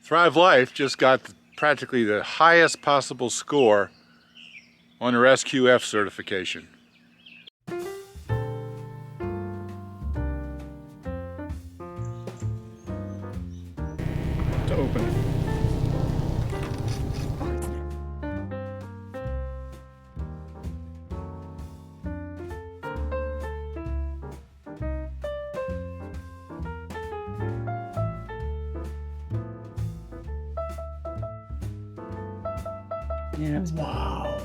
Thrive Life just got practically the highest possible score on their SQF certification. To open it. Yeah, wow.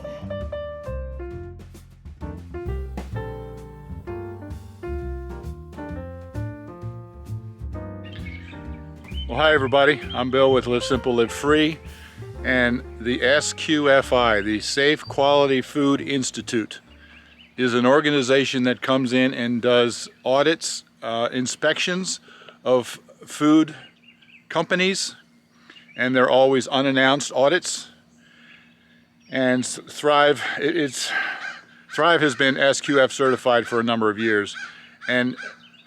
Well, hi everybody. I'm Bill with Live Simple, Live Free, and the SQFI, the Safe Quality Food Institute, is an organization that comes in and does audits, inspections of food companies, and they're always unannounced audits. And Thrive Thrive has been SQF certified for a number of years, and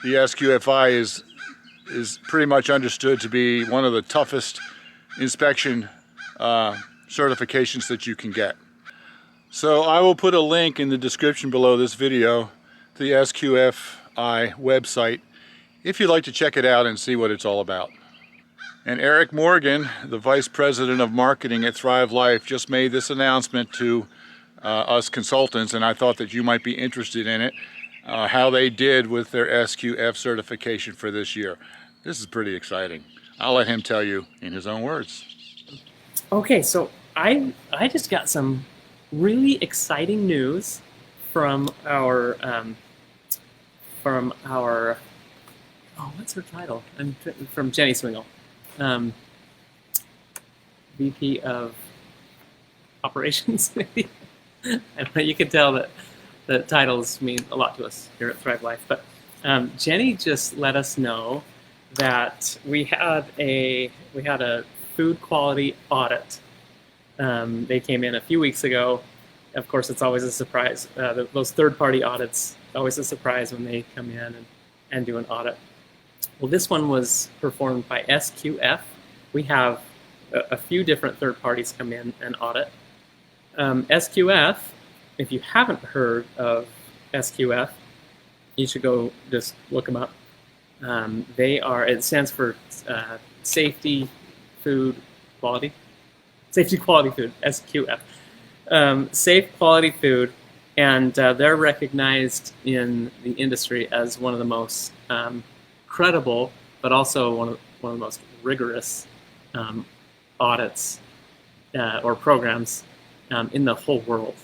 the SQFI is pretty much understood to be one of the toughest inspection certifications that you can get. So I will put a link in the description below this video to the SQFI website if you'd like to check it out and see what it's all about. And Eric Morgan, the Vice President of Marketing at Thrive Life, just made this announcement to us consultants, and I thought that you might be interested in it, how they did with their SQF certification for this year. This is pretty exciting. I'll let him tell you in his own words. Okay, so I just got some really exciting news from our what's her title? From Jenny Swingle, VP of Operations. Maybe I don't know. You can tell that the titles mean a lot to us here at Thrive Life. But Jenny just let us know that we had a food quality audit. They came in a few weeks ago. Of course, it's always a surprise. Those third-party audits, always a surprise when they come in and do an audit. Well, this one was performed by SQF. We have a few different third parties come in and audit. SQF, if you haven't heard of SQF, you should go just look them up. It stands for Safety Food Quality. Safety Quality Food, SQF. Safe Quality Food, and they're recognized in the industry as one of the most credible, but also one of the most rigorous audits or programs in the whole world.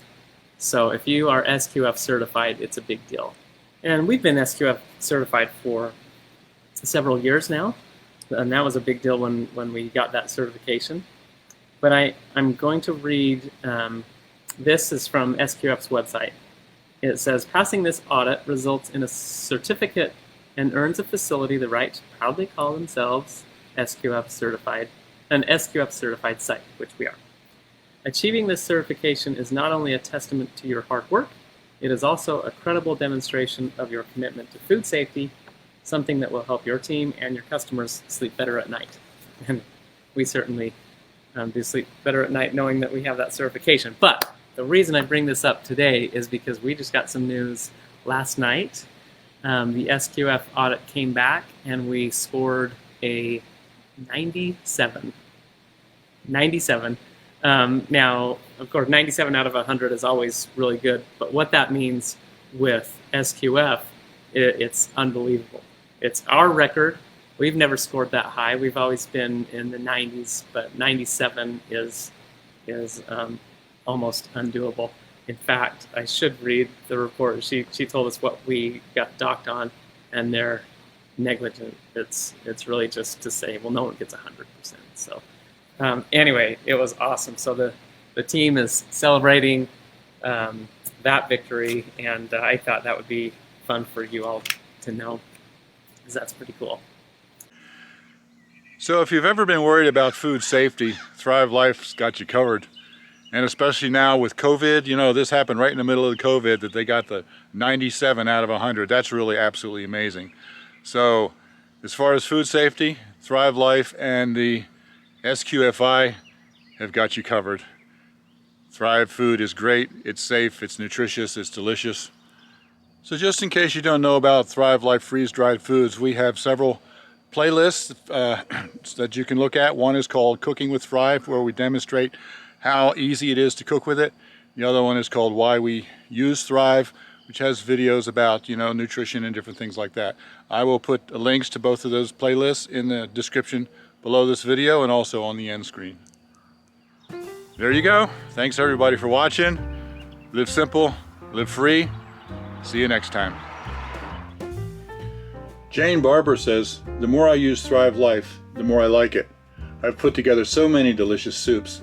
So if you are SQF certified, it's a big deal. And we've been SQF certified for several years now, and that was a big deal when we got that certification. But I'm going to read, this is from SQF's website. It says, passing this audit results in a certificate and earns a facility the right to proudly call themselves SQF certified, an SQF certified site, which we are. Achieving this certification is not only a testament to your hard work, it is also a credible demonstration of your commitment to food safety, something that will help your team and your customers sleep better at night. And we certainly do sleep better at night knowing that we have that certification. But the reason I bring this up today is because we just got some news last night. The SQF audit came back and we scored a 97. 97. Now, of course, 97 out of 100 is always really good, but what that means with SQF, it's unbelievable. It's our record. We've never scored that high. We've always been in the 90s, but 97 is almost undoable. In fact, I should read the report. She told us what we got docked on, and they're negligent. It's really just to say, well, no one gets 100%. So anyway, it was awesome. So the team is celebrating that victory, and I thought that would be fun for you all to know, because that's pretty cool. So if you've ever been worried about food safety, Thrive Life's got you covered. And especially now with COVID, you know, this happened right in the middle of the COVID, that they got the 97 out of 100. That's really absolutely amazing. So as far as food safety, Thrive Life and the SQFI have got you covered. Thrive food is great, it's safe, it's nutritious, it's delicious. So just in case you don't know about Thrive Life freeze-dried foods, we have several playlists that you can look at. One is called Cooking with Thrive, where we demonstrate how easy it is to cook with it. The other one is called Why We Use Thrive, which has videos about, nutrition and different things like that. I will put links to both of those playlists in the description below this video and also on the end screen. There you go. Thanks everybody for watching. Live simple, live free. See you next time. Jane Barber says, the more I use Thrive Life, the more I like it. I've put together so many delicious soups.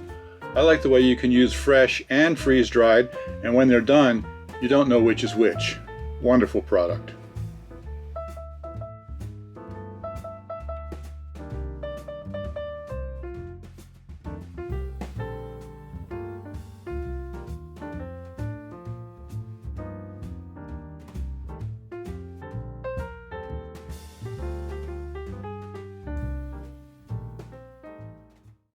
I like the way you can use fresh and freeze-dried, and when they're done, you don't know which is which. Wonderful product.